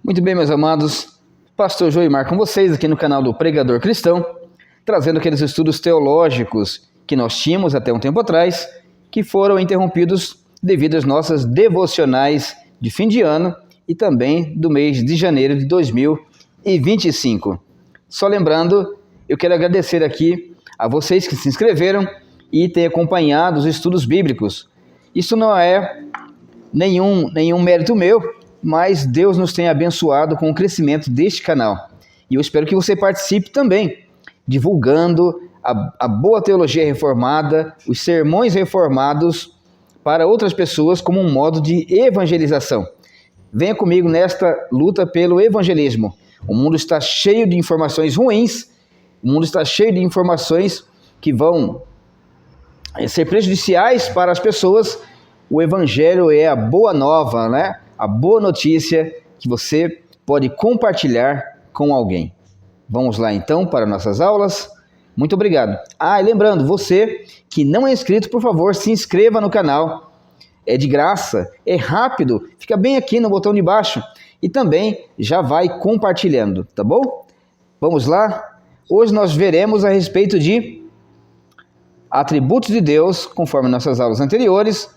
Muito bem, meus amados, Pastor Joimar com vocês aqui no canal do Pregador Cristão, trazendo aqueles estudos teológicos que nós tínhamos até um tempo atrás, que foram interrompidos devido às nossas devocionais de fim de ano e também do mês de janeiro de 2025. Só lembrando, eu quero agradecer aqui a vocês que se inscreveram e têm acompanhado os estudos bíblicos. Isso não é nenhum mérito meu, mas Deus nos tem abençoado com o crescimento deste canal. E eu espero que você participe também, divulgando a boa teologia reformada, os sermões reformados para outras pessoas como um modo de evangelização. Venha comigo nesta luta pelo evangelismo. O mundo está cheio de informações ruins, o mundo está cheio de informações que vão ser prejudiciais para as pessoas. O evangelho é a boa nova, né? A boa notícia que você pode compartilhar com alguém. Vamos lá então para nossas aulas. Muito obrigado. E lembrando, você que não é inscrito, por favor, se inscreva no canal. É de graça, é rápido, fica bem aqui no botão de baixo. E também já vai compartilhando, tá bom? Vamos lá? Hoje nós veremos a respeito de atributos de Deus, conforme nossas aulas anteriores,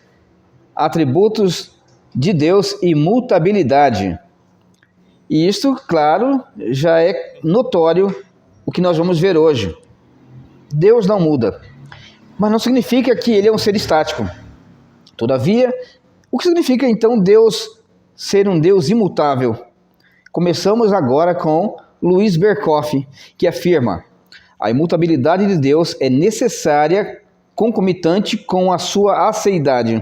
atributos de Deus e mutabilidade. E isto, claro, já é notório o que nós vamos ver hoje. Deus não muda, mas não significa que ele é um ser estático. Todavia, o que significa então Deus ser um Deus imutável? Começamos agora com Louis Berkhoff, que afirma: a imutabilidade de Deus é necessária concomitante com a sua aceidade.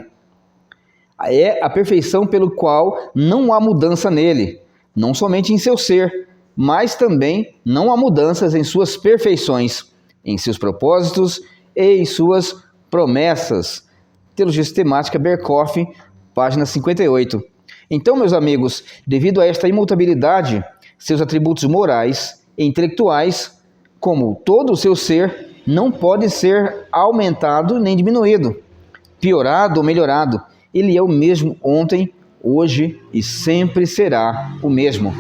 É a perfeição pelo qual não há mudança nele, não somente em seu ser, mas também não há mudanças em suas perfeições, em seus propósitos e em suas promessas. Teologia Sistemática, Berkhoff, página 58. Então, meus amigos, devido a esta imutabilidade, seus atributos morais e intelectuais, como todo o seu ser, não pode ser aumentado nem diminuído, piorado ou melhorado. Ele é o mesmo ontem, hoje e sempre será o mesmo.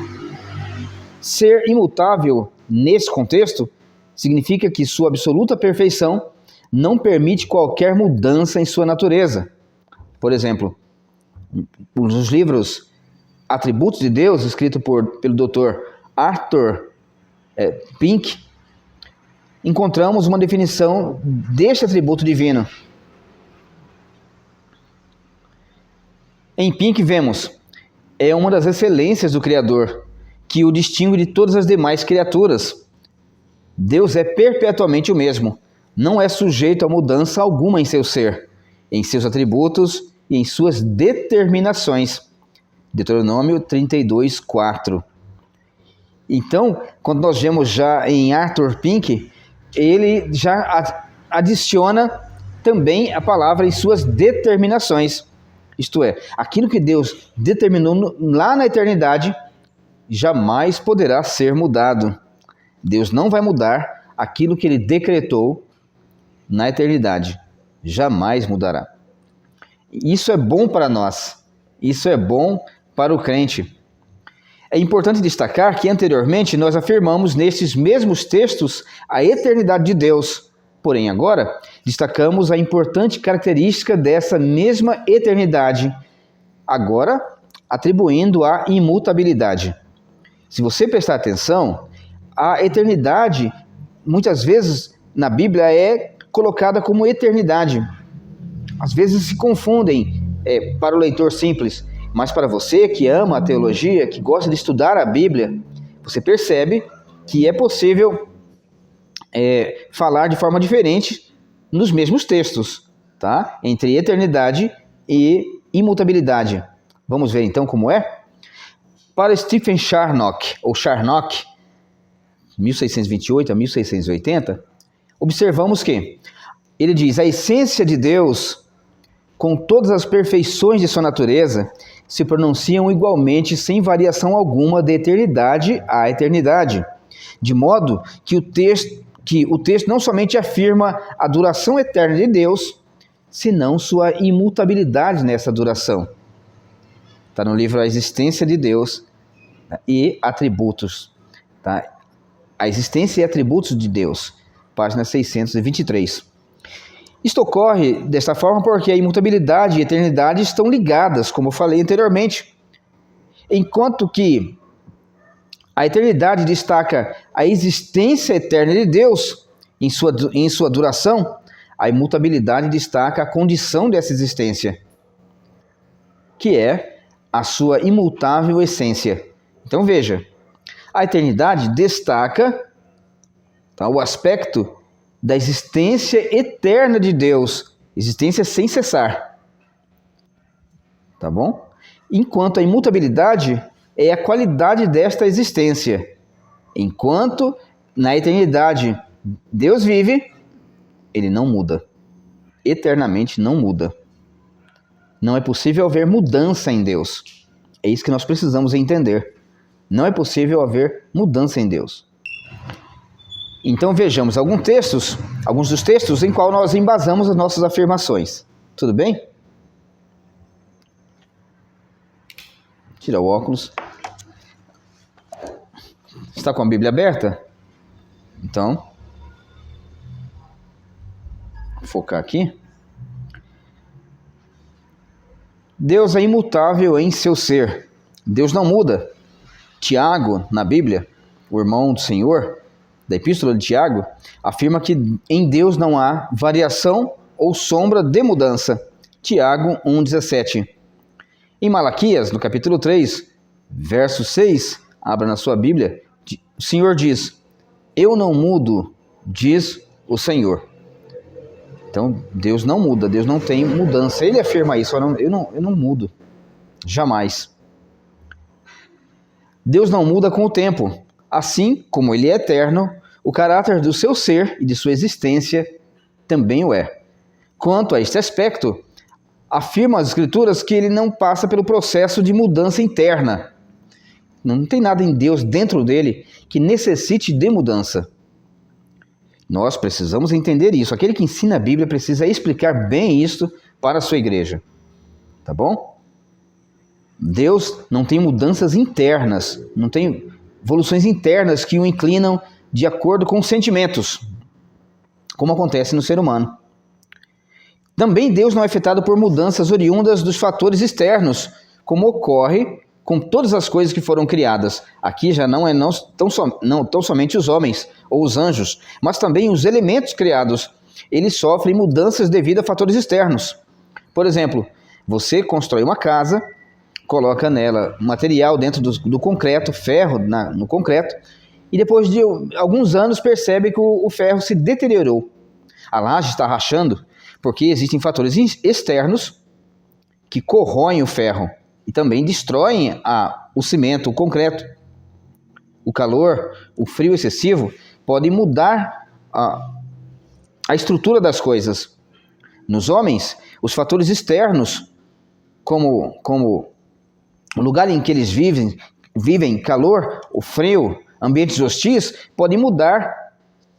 Ser imutável nesse contexto significa que sua absoluta perfeição não permite qualquer mudança em sua natureza. Por exemplo, nos livros Atributos de Deus, escrito pelo Dr. Arthur Pink, encontramos uma definição deste atributo divino. Em Pink vemos, é uma das excelências do Criador, que o distingue de todas as demais criaturas. Deus é perpetuamente o mesmo, não é sujeito a mudança alguma em seu ser, em seus atributos e em suas determinações. Deuteronômio 32:4. Então, quando nós vemos já em Arthur Pink, ele já adiciona também a palavra em suas determinações. Isto é, aquilo que Deus determinou lá na eternidade jamais poderá ser mudado. Deus não vai mudar aquilo que ele decretou na eternidade. Jamais mudará. Isso é bom para nós. Isso é bom para o crente. É importante destacar que anteriormente nós afirmamos nestes mesmos textos a eternidade de Deus. Porém, agora, destacamos a importante característica dessa mesma eternidade, agora atribuindo a imutabilidade. Se você prestar atenção, a eternidade, muitas vezes na Bíblia, é colocada como eternidade. Às vezes se confundem para o leitor simples, mas para você que ama a teologia, que gosta de estudar a Bíblia, você percebe que é possível falar de forma diferente nos mesmos textos, tá? Entre eternidade e imutabilidade. Vamos ver então como é? Para Stephen Charnock, ou Charnock, 1628 a 1680, observamos que ele diz: a essência de Deus, com todas as perfeições de sua natureza, se pronunciam igualmente sem variação alguma de eternidade a eternidade, de modo que o texto não somente afirma a duração eterna de Deus, senão sua imutabilidade nessa duração. Está no livro A Existência de Deus, e atributos. Tá? A existência e atributos de Deus, página 623. Isto ocorre desta forma porque a imutabilidade e a eternidade estão ligadas, como eu falei anteriormente. Enquanto que a eternidade destaca a existência eterna de Deus em sua duração, a imutabilidade destaca a condição dessa existência, que é a sua imutável essência. Então veja, a eternidade destaca, tá, o aspecto da existência eterna de Deus, existência sem cessar. Tá bom? Enquanto a imutabilidade é a qualidade desta existência. Enquanto na eternidade Deus vive, ele não muda. Eternamente não muda. Não é possível haver mudança em Deus. É isso que nós precisamos entender. Não é possível haver mudança em Deus. Então vejamos alguns dos textos em qual nós embasamos as nossas afirmações. Tudo bem? Tira o óculos. Está com a Bíblia aberta? Então, vou focar aqui. Deus é imutável em seu ser. Deus não muda. Tiago, na Bíblia, o irmão do Senhor, da Epístola de Tiago, afirma que em Deus não há variação ou sombra de mudança. Tiago 1,17. Em Malaquias, no capítulo 3, verso 6, abra na sua Bíblia, o Senhor diz: eu não mudo, diz o Senhor. Então, Deus não muda, Deus não tem mudança. Ele afirma isso, eu não mudo, jamais. Deus não muda com o tempo. Assim como ele é eterno, o caráter do seu ser e de sua existência também o é. Quanto a este aspecto, afirma as Escrituras que ele não passa pelo processo de mudança interna. Não tem nada em Deus dentro dele que necessite de mudança. Nós precisamos entender isso. Aquele que ensina a Bíblia precisa explicar bem isso para a sua igreja. Tá bom? Deus não tem mudanças internas, não tem evoluções internas que o inclinam de acordo com os sentimentos, como acontece no ser humano. Também Deus não é afetado por mudanças oriundas dos fatores externos, como ocorre com todas as coisas que foram criadas. Aqui já não tão somente os homens ou os anjos, mas também os elementos criados. Eles sofrem mudanças devido a fatores externos. Por exemplo, você constrói uma casa, coloca nela material dentro do concreto, ferro no concreto, e depois de alguns anos percebe que o ferro se deteriorou. A laje está rachando, porque existem fatores externos que corroem o ferro e também destroem o cimento, o concreto. O calor, o frio excessivo podem mudar a estrutura das coisas. Nos homens, os fatores externos, como o lugar em que eles vivem, calor, o frio, ambientes hostis, podem mudar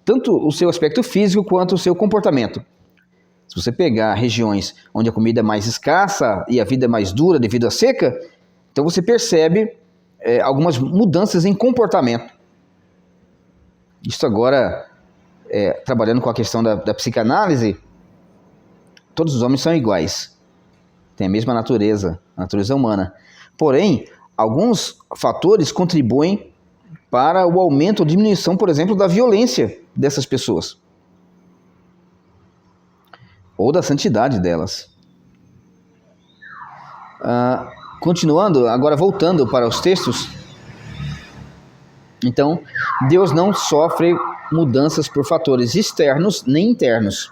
tanto o seu aspecto físico quanto o seu comportamento. Se você pegar regiões onde a comida é mais escassa e a vida é mais dura devido à seca, então você percebe algumas mudanças em comportamento. Isso agora, trabalhando com a questão da psicanálise, todos os homens são iguais, têm a mesma natureza, a natureza humana. Porém, alguns fatores contribuem para o aumento ou diminuição, por exemplo, da violência dessas pessoas, ou da santidade delas. Continuando, agora voltando para os textos. Então, Deus não sofre mudanças por fatores externos nem internos.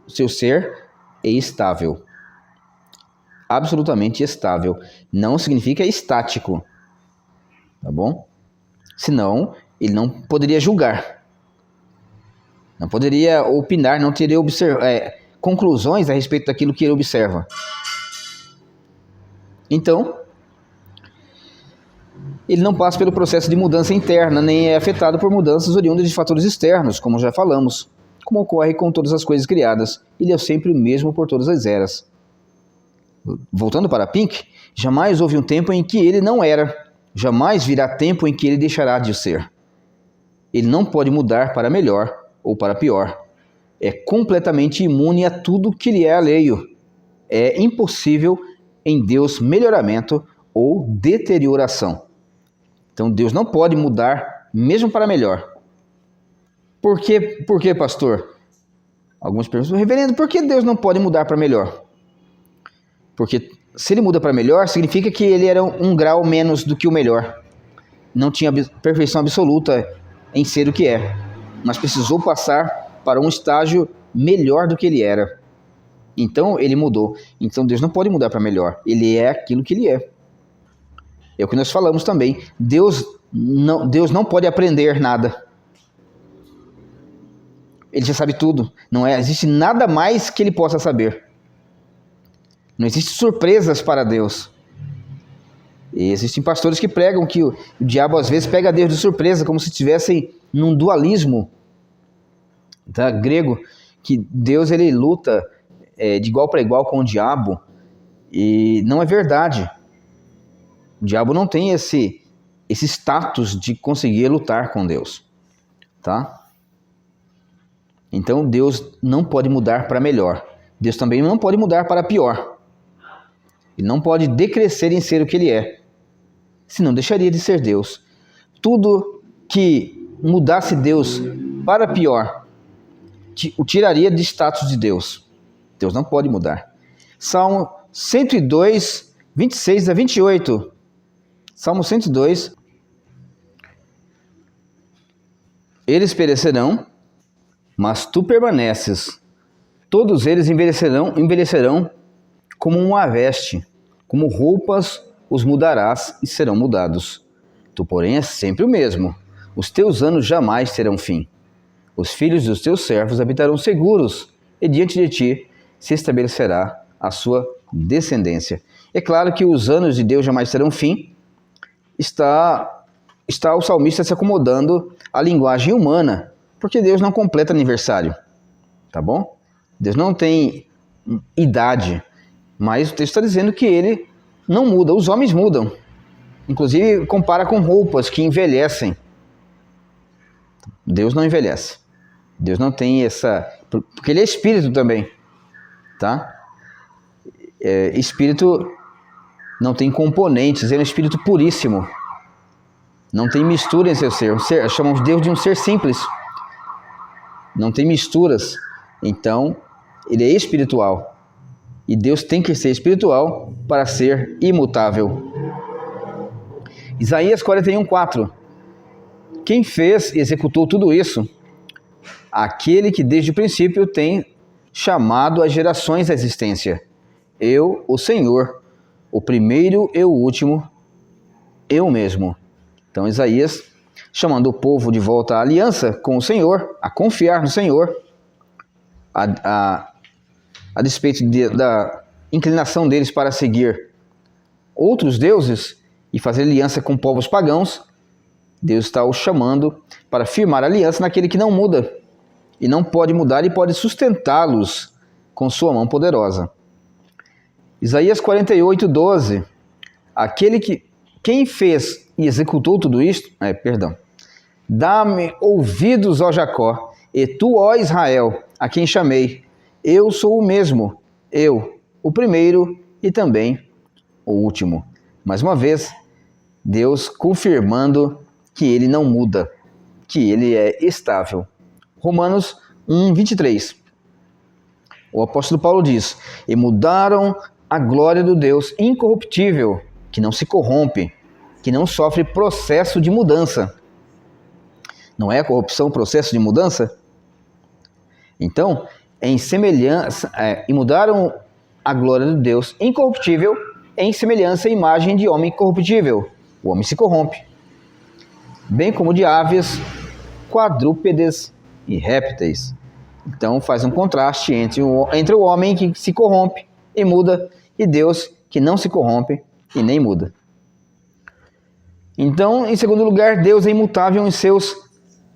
O seu ser é estável. Absolutamente estável. Não significa estático. Tá bom? Senão, ele não poderia julgar. Não poderia opinar, não teria conclusões a respeito daquilo que ele observa. Então, ele não passa pelo processo de mudança interna, nem é afetado por mudanças oriundas de fatores externos, como já falamos, como ocorre com todas as coisas criadas. Ele é sempre o mesmo por todas as eras. Voltando para Pink, jamais houve um tempo em que ele não era. jamais virá tempo em que ele deixará de ser. Ele não pode mudar para melhor ou para pior. É completamente imune a tudo que lhe é alheio. É impossível em Deus melhoramento ou deterioração. Então Deus não pode mudar mesmo para melhor. Por quê, pastor? Algumas perguntas, reverendo, por que Deus não pode mudar para melhor? Porque se ele muda para melhor, significa que ele era um grau menos do que o melhor. Não tinha perfeição absoluta em ser o que é. Mas precisou passar para um estágio melhor do que ele era. Então ele mudou. Então Deus não pode mudar para melhor. Ele é aquilo que ele é. É o que nós falamos também. Deus não pode aprender nada. Ele já sabe tudo. Não existe nada mais que ele possa saber. Não existem surpresas para Deus. E existem pastores que pregam que o diabo às vezes pega Deus de surpresa, como se estivessem num dualismo grego, que Deus ele luta de igual para igual com o diabo, e não é verdade. O diabo não tem esse status de conseguir lutar com Deus, tá? Então Deus não pode mudar para melhor. Deus também não pode mudar para pior. Ele não pode decrescer em ser o que ele é, senão deixaria de ser Deus. Tudo que mudasse Deus para pior, o tiraria de status de Deus. Deus não pode mudar. Salmo 102, 26 a 28. Salmo 102. Eles perecerão, mas tu permaneces. Todos eles envelhecerão como uma veste, como roupas os mudarás e serão mudados. Tu, porém, és sempre o mesmo. Os teus anos jamais terão fim. Os filhos dos teus servos habitarão seguros, e diante de ti se estabelecerá a sua descendência. É claro que os anos de Deus jamais terão fim. Está o salmista se acomodando à linguagem humana, porque Deus não completa aniversário, tá bom? Deus não tem idade, mas o texto está dizendo que ele não muda, os homens mudam. Inclusive compara com roupas que envelhecem. Deus não envelhece. Deus não tem essa... Porque ele é espírito também, tá? Espírito não tem componentes, ele é um espírito puríssimo. Não tem mistura em seu ser. Chamamos Deus de um ser simples. Não tem misturas. Então, ele é espiritual. E Deus tem que ser espiritual para ser imutável. Isaías 41:4. Quem fez e executou tudo isso? Aquele que desde o princípio tem chamado as gerações à existência. Eu, o Senhor, o primeiro e o último, eu mesmo. Então Isaías, chamando o povo de volta à aliança com o Senhor, a confiar no Senhor, a despeito da inclinação deles para seguir outros deuses e fazer aliança com povos pagãos, Deus está o chamando para firmar aliança naquele que não muda e não pode mudar e pode sustentá-los com sua mão poderosa. Isaías 48:12. Quem fez e executou tudo isto? Dá-me ouvidos, ó Jacó, e tu, ó Israel, a quem chamei. Eu sou o mesmo, eu, o primeiro e também o último. Mais uma vez, Deus confirmando que ele não muda, que ele é estável. Romanos 1:23. O apóstolo Paulo diz: e mudaram a glória do Deus incorruptível, que não se corrompe, que não sofre processo de mudança. Não é a corrupção processo de mudança? Então, em semelhança, e mudaram a glória do Deus incorruptível em semelhança à imagem de homem corruptível. O homem se corrompe, bem como de aves, quadrúpedes e répteis. Então faz um contraste entre o homem que se corrompe e muda, e Deus que não se corrompe e nem muda. Então, em segundo lugar, Deus é imutável em seus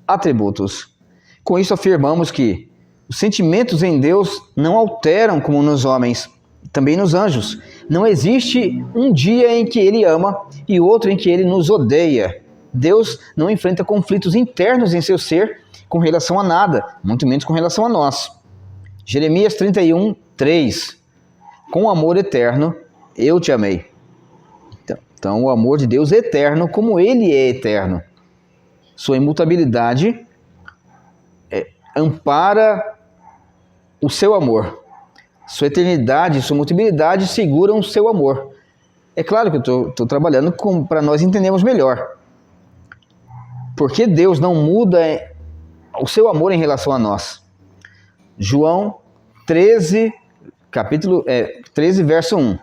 atributos. Com isso afirmamos que os sentimentos em Deus não alteram como nos homens, também nos anjos. Não existe um dia em que Ele ama e outro em que Ele nos odeia. Deus não enfrenta conflitos internos em seu ser com relação a nada, muito menos com relação a nós. Jeremias 31, 3. Com amor eterno, eu te amei. Então, o amor de Deus é eterno, como Ele é eterno. Sua imutabilidade ampara o seu amor. Sua eternidade e sua mutabilidade seguram o seu amor. É claro que eu estou trabalhando para nós entendermos melhor. Porque Deus não muda o seu amor em relação a nós. João 13, capítulo 13, verso 1.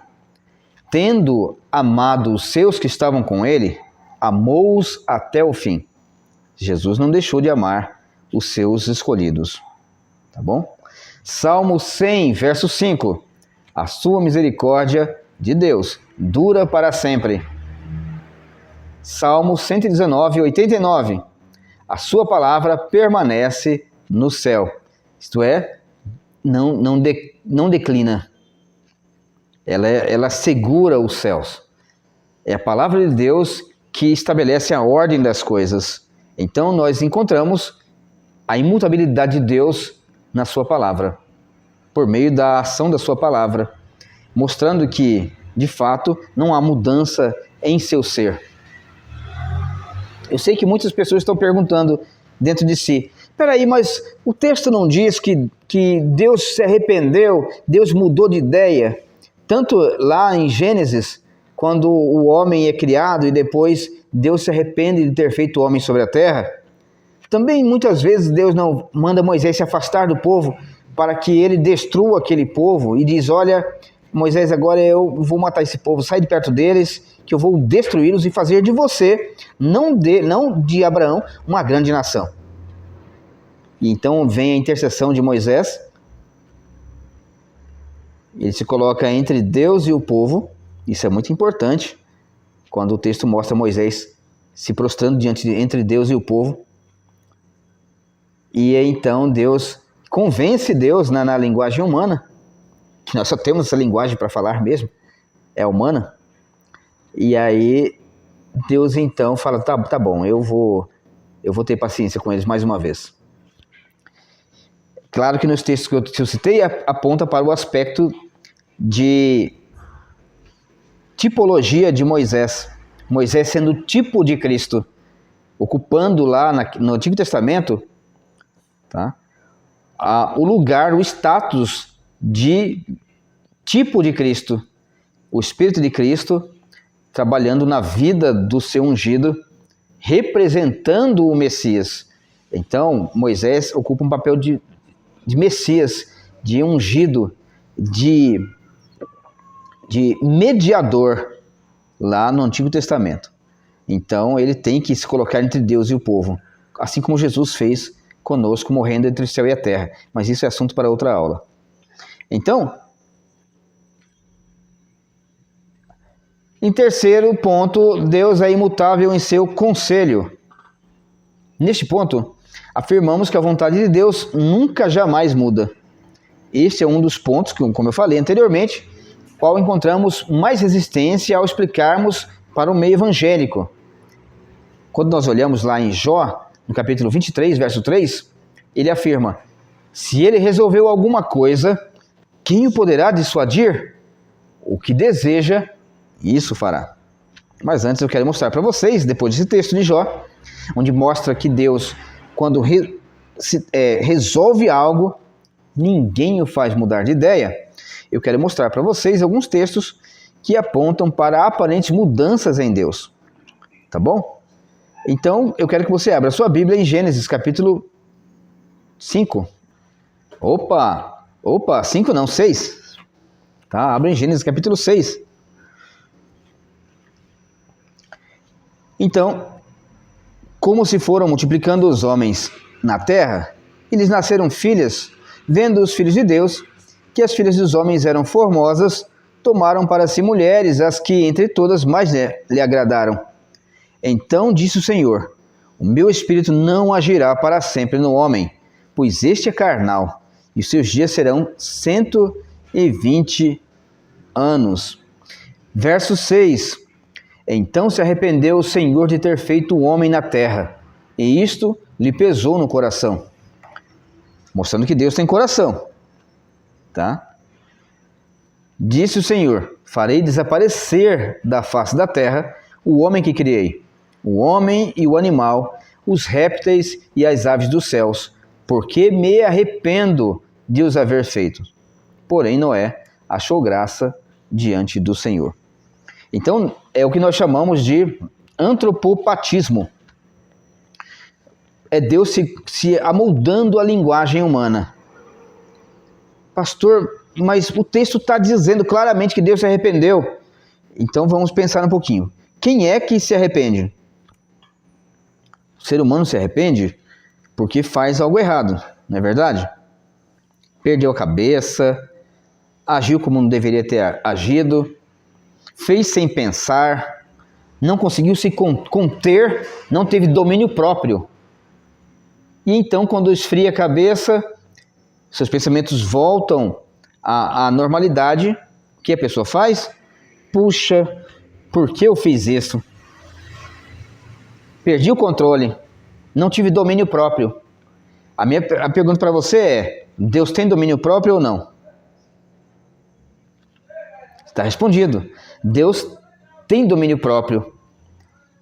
Tendo amado os seus que estavam com ele, amou-os até o fim. Jesus não deixou de amar os seus escolhidos. Tá bom? Salmo 100, verso 5. A sua misericórdia de Deus dura para sempre. Salmo 119, 89. A sua palavra permanece no céu. Isto é, não declina. Ela segura os céus. É a palavra de Deus que estabelece a ordem das coisas. Então nós encontramos a imutabilidade de Deus na sua palavra, por meio da ação da sua palavra, mostrando que, de fato, não há mudança em seu ser. Eu sei que muitas pessoas estão perguntando dentro de si, peraí, mas o texto não diz que Deus se arrependeu, Deus mudou de ideia? Tanto lá em Gênesis, quando o homem é criado e depois Deus se arrepende de ter feito o homem sobre a terra, também muitas vezes Deus não manda Moisés se afastar do povo para que ele destrua aquele povo e diz, olha, Moisés, agora eu vou matar esse povo, sai de perto deles, que eu vou destruí-los e fazer de você, não de Abraão, uma grande nação. E então vem a intercessão de Moisés, ele se coloca entre Deus e o povo, isso é muito importante, quando o texto mostra Moisés se prostrando entre Deus e o povo. E então Deus convence Deus na linguagem humana, que nós só temos essa linguagem para falar mesmo, é humana. E aí Deus então fala, tá bom, eu vou ter paciência com eles mais uma vez. Claro que nos textos que eu citei aponta para o aspecto de tipologia de Moisés. Moisés sendo o tipo de Cristo, ocupando lá no Antigo Testamento, tá? O lugar, o status de tipo de Cristo, o Espírito de Cristo trabalhando na vida do seu ungido, representando o Messias. Então, Moisés ocupa um papel de Messias, de ungido, de mediador lá no Antigo Testamento. Então, ele tem que se colocar entre Deus e o povo, assim como Jesus fez conosco, morrendo entre o céu e a terra. Mas isso é assunto para outra aula. Então, em terceiro ponto, Deus é imutável em seu conselho. Neste ponto, afirmamos que a vontade de Deus nunca jamais muda. Este é um dos pontos que, como eu falei anteriormente, qual encontramos mais resistência ao explicarmos para o meio evangélico. Quando nós olhamos lá em Jó, no capítulo 23, verso 3, ele afirma, se ele resolveu alguma coisa, quem o poderá dissuadir? O que deseja, isso fará. Mas antes eu quero mostrar para vocês, depois desse texto de Jó, onde mostra que Deus, quando resolve algo, ninguém o faz mudar de ideia. Eu quero mostrar para vocês alguns textos que apontam para aparentes mudanças em Deus. Tá bom? Então, eu quero que você abra a sua Bíblia em Gênesis, capítulo 5. Opa, 5 não, 6. Tá, abre em Gênesis, capítulo 6. Então, como se foram multiplicando os homens na terra, e lhes nasceram filhas, vendo os filhos de Deus, que as filhas dos homens eram formosas, tomaram para si mulheres, as que entre todas mais lhe agradaram. Então disse o Senhor, o meu espírito não agirá para sempre no homem, pois este é carnal, e os seus dias serão 120 anos. Verso 6. Então se arrependeu o Senhor de ter feito o homem na terra, e isto lhe pesou no coração. Mostrando que Deus tem coração. Tá? Disse o Senhor: farei desaparecer da face da terra o homem que criei, o homem e o animal, os répteis e as aves dos céus, porque me arrependo de os haver feito. Porém Noé achou graça diante do Senhor. Então é o que nós chamamos de antropopatismo. É Deus se amoldando a linguagem humana. Pastor, mas o texto está dizendo claramente que Deus se arrependeu. Então vamos pensar um pouquinho. Quem é que se arrepende? O ser humano se arrepende porque faz algo errado, não é verdade? Perdeu a cabeça, agiu como não deveria ter agido, fez sem pensar, não conseguiu se conter, não teve domínio próprio. E então, quando esfria a cabeça, seus pensamentos voltam à normalidade, o que a pessoa faz? Puxa, por que eu fiz isso? Perdi o controle, não tive domínio próprio. A pergunta para você é: Deus tem domínio próprio ou não? Está respondido. Deus tem domínio próprio.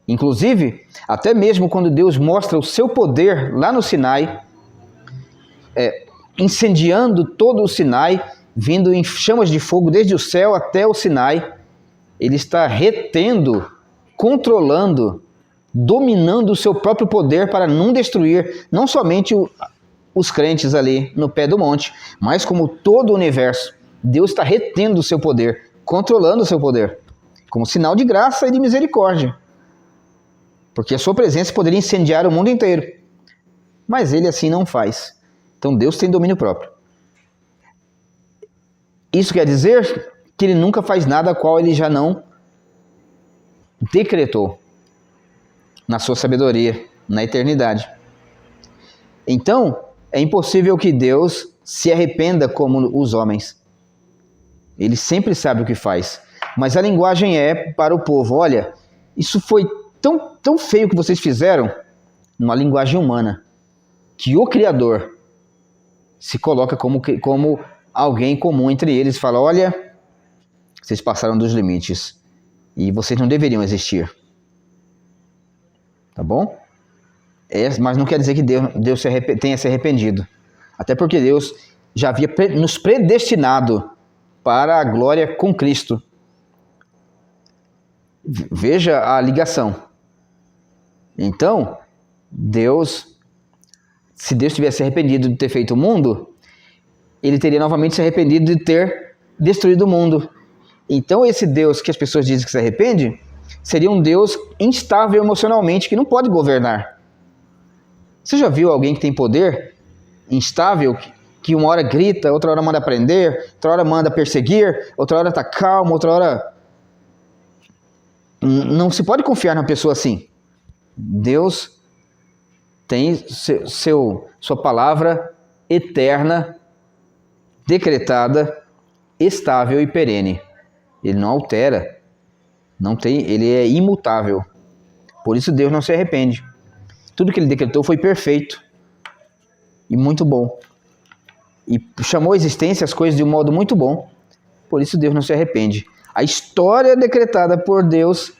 Inclusive, até mesmo quando Deus mostra o seu poder lá no Sinai, incendiando todo o Sinai, vindo em chamas de fogo desde o céu até o Sinai, ele está retendo, controlando, dominando o seu próprio poder para não destruir não somente os crentes ali no pé do monte, mas como todo o universo. Deus está retendo o seu poder, controlando o seu poder, como sinal de graça e de misericórdia. Porque a sua presença poderia incendiar o mundo inteiro. Mas ele assim não faz. Então Deus tem domínio próprio. Isso quer dizer que ele nunca faz nada a qual ele já não decretou na sua sabedoria, na eternidade. Então, é impossível que Deus se arrependa como os homens. Ele sempre sabe o que faz. Mas a linguagem é para o povo: olha, isso foi tão feio que vocês fizeram, numa linguagem humana, que o Criador se coloca como alguém comum entre eles e fala: olha, vocês passaram dos limites e vocês não deveriam existir. Tá bom? Mas não quer dizer que Deus tenha se arrependido. Até porque Deus já havia nos predestinado para a glória com Cristo. Veja a ligação. Então, se Deus tivesse se arrependido de ter feito o mundo, ele teria novamente se arrependido de ter destruído o mundo. Então, esse Deus que as pessoas dizem que se arrepende, seria um Deus instável emocionalmente, que não pode governar. Você já viu alguém que tem poder instável, que uma hora grita, outra hora manda prender, outra hora manda perseguir, outra hora está calmo, outra hora... Não se pode confiar numa pessoa assim. Deus tem sua palavra eterna, decretada, estável e perene. Ele não altera, ele é imutável. Por isso Deus não se arrepende. Tudo que ele decretou foi perfeito e muito bom. E chamou à existência as coisas de um modo muito bom. Por isso Deus não se arrepende. A história decretada por Deus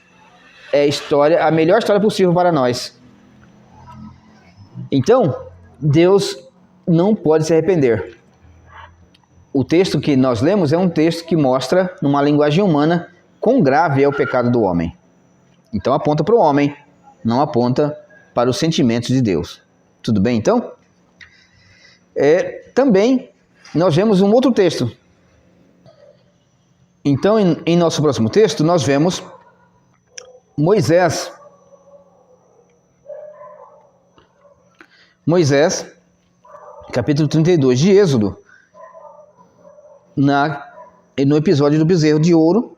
é a melhor história possível para nós. Então, Deus não pode se arrepender. O texto que nós lemos é um texto que mostra, numa linguagem humana, quão grave é o pecado do homem. Então aponta para o homem, não aponta para os sentimentos de Deus. Tudo bem, então? Também nós vemos um outro texto. Então, em nosso próximo texto, nós vemos Moisés, capítulo 32 de Êxodo, no episódio do bezerro de ouro,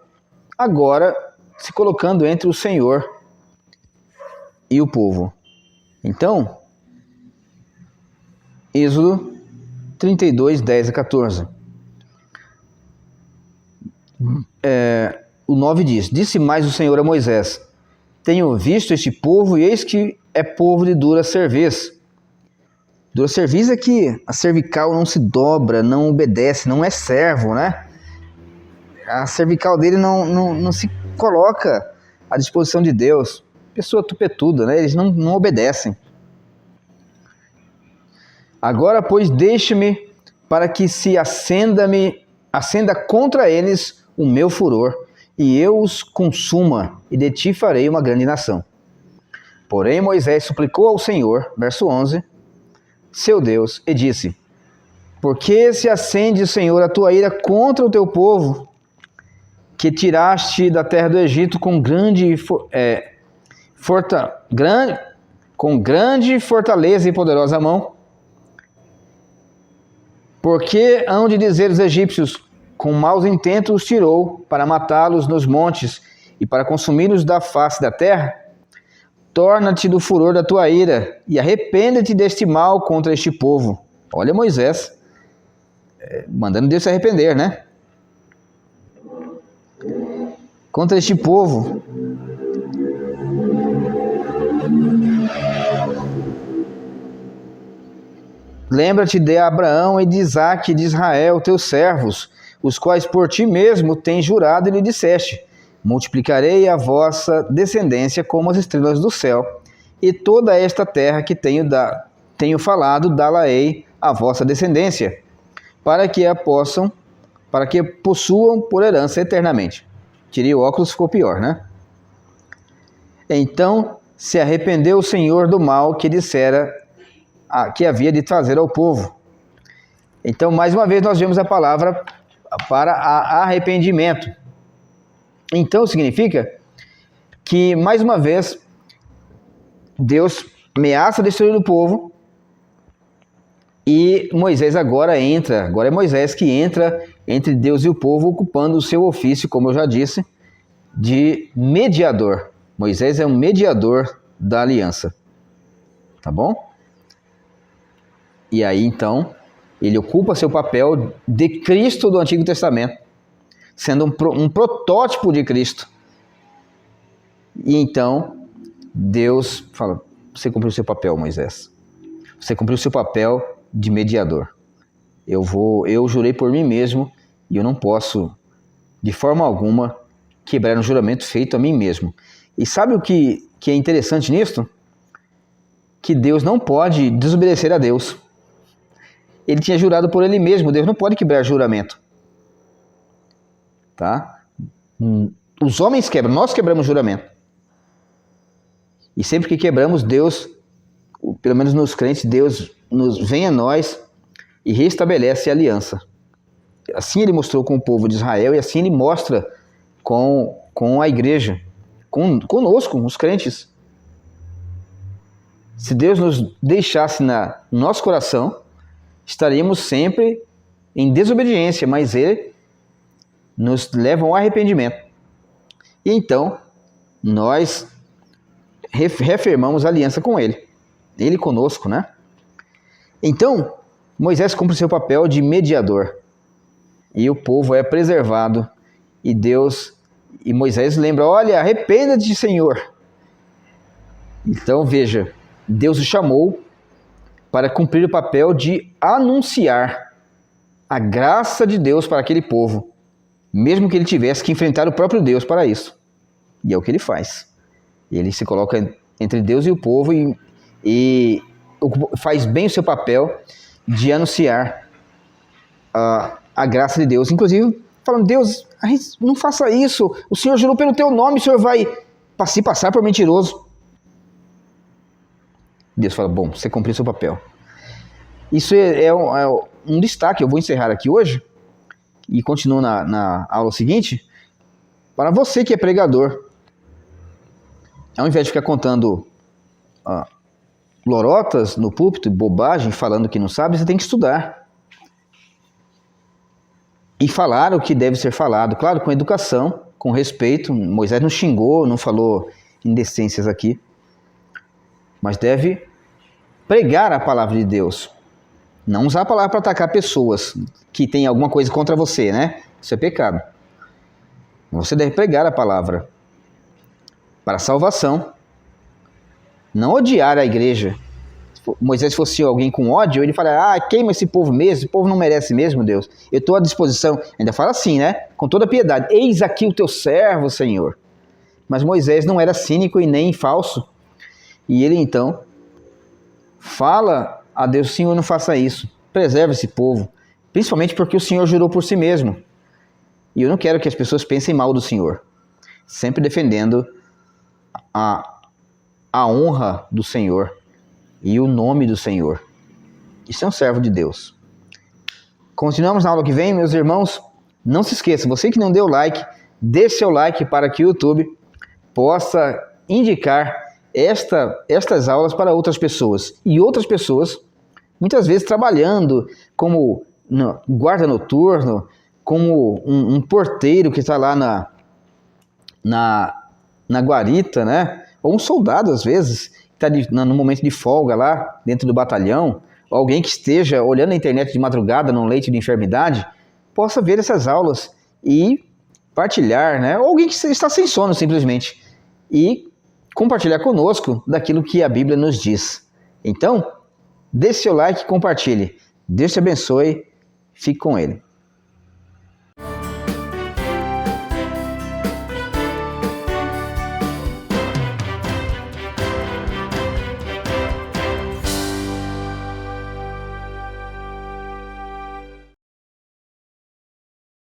agora se colocando entre o Senhor e o povo. Então, Êxodo 32, 10 a 14. o 9 diz: Disse mais o Senhor a Moisés: Tenho visto este povo, e eis que é povo de dura cerviz. Dura cerviz é que a cervical não se dobra, não obedece, não é servo, né? A cervical dele não se coloca à disposição de Deus. Pessoa tupetuda, né? Eles não obedecem. Agora, pois, deixe-me para que se acenda contra eles o meu furor, e eu os consuma, e de ti farei uma grande nação. Porém, Moisés suplicou ao Senhor, verso 11, seu Deus, e disse: Por que se acende, Senhor, a tua ira contra o teu povo, que tiraste da terra do Egito com grande fortaleza e poderosa mão? Porque hão de dizer os egípcios: com maus intentos os tirou, para matá-los nos montes e para consumi-los da face da terra? Torna-te do furor da tua ira e arrepende-te deste mal contra este povo. Olha Moisés, mandando Deus se arrepender, né? Contra este povo. Lembra-te de Abraão e de Isaque e de Israel, teus servos, os quais por ti mesmo tens jurado e lhe disseste: multiplicarei a vossa descendência como as estrelas do céu, e toda esta terra que tenho falado dá-la-ei à vossa descendência, para que possuam por herança eternamente. Tirei o óculos, ficou pior, né? Então se arrependeu o Senhor do mal que dissera que havia de trazer ao povo. Então, mais uma vez, nós vemos a palavra para arrependimento. Então, significa que, mais uma vez, Deus ameaça destruir o povo e Moisés agora é Moisés que entra entre Deus e o povo, ocupando o seu ofício, como eu já disse, de mediador. Moisés é um mediador da aliança. Tá bom? E aí, então, ele ocupa seu papel de Cristo do Antigo Testamento, sendo um protótipo de Cristo. E então, Deus fala: você cumpriu o seu papel, Moisés. Você cumpriu o seu papel de mediador. Eu jurei por mim mesmo e eu não posso, de forma alguma, quebrar um juramento feito a mim mesmo. E sabe o que é interessante nisso? Que Deus não pode desobedecer a Deus. Ele tinha jurado por ele mesmo. Deus não pode quebrar juramento. Tá? Os homens quebram, nós quebramos juramento. E sempre que quebramos, Deus, pelo menos nos crentes, Deus vem a nós e restabelece a aliança. Assim ele mostrou com o povo de Israel e assim ele mostra com a igreja, conosco, os crentes. Se Deus nos deixasse no nosso coração, estaríamos sempre em desobediência, mas Ele nos leva ao arrependimento. E então, nós reafirmamos a aliança com Ele. Ele conosco, né? Então, Moisés cumpre seu papel de mediador. E o povo é preservado. E Moisés lembra: olha, arrependa-te, Senhor. Então, veja, Deus o chamou para cumprir o papel de anunciar a graça de Deus para aquele povo, mesmo que ele tivesse que enfrentar o próprio Deus para isso. E é o que ele faz. Ele se coloca entre Deus e o povo e faz bem o seu papel de anunciar a graça de Deus. Inclusive, falando: Deus, não faça isso. O Senhor jurou pelo teu nome, o Senhor vai se passar por mentiroso. Deus fala: bom, você cumpriu seu papel. Isso é um destaque. Eu vou encerrar aqui hoje e continuo na aula seguinte. Para você que é pregador, ao invés de ficar contando lorotas no púlpito, bobagem, falando que não sabe, você tem que estudar. E falar o que deve ser falado, claro, com educação, com respeito. Moisés não xingou, não falou indecências aqui, mas deve pregar a palavra de Deus. Não usar a palavra para atacar pessoas que têm alguma coisa contra você, né? Isso é pecado. Você deve pregar a palavra para a salvação, não odiar a igreja. Se Moisés fosse alguém com ódio, ele falaria, queima esse povo mesmo, esse povo não merece mesmo, Deus. Eu estou à disposição. Ainda fala assim, né? Com toda piedade. Eis aqui o teu servo, Senhor. Mas Moisés não era cínico e nem falso. E ele então fala a Deus, Senhor, não faça isso. Preserve esse povo. Principalmente porque o Senhor jurou por si mesmo. E eu não quero que as pessoas pensem mal do Senhor. Sempre defendendo a honra do Senhor e o nome do Senhor. Isso é um servo de Deus. Continuamos na aula que vem, meus irmãos. Não se esqueça, você que não deu like, dê seu like para que o YouTube possa indicar estas aulas para outras pessoas. E outras pessoas, muitas vezes trabalhando como guarda noturno, como um porteiro que está lá na guarita, né? Ou um soldado, às vezes, que está no momento de folga lá, dentro do batalhão, ou alguém que esteja olhando a internet de madrugada num leito de enfermidade, possa ver essas aulas e partilhar, né? Ou alguém que está sem sono, simplesmente, e compartilhar conosco daquilo que a Bíblia nos diz. Então, dê seu like e compartilhe. Deus te abençoe. Fique com Ele.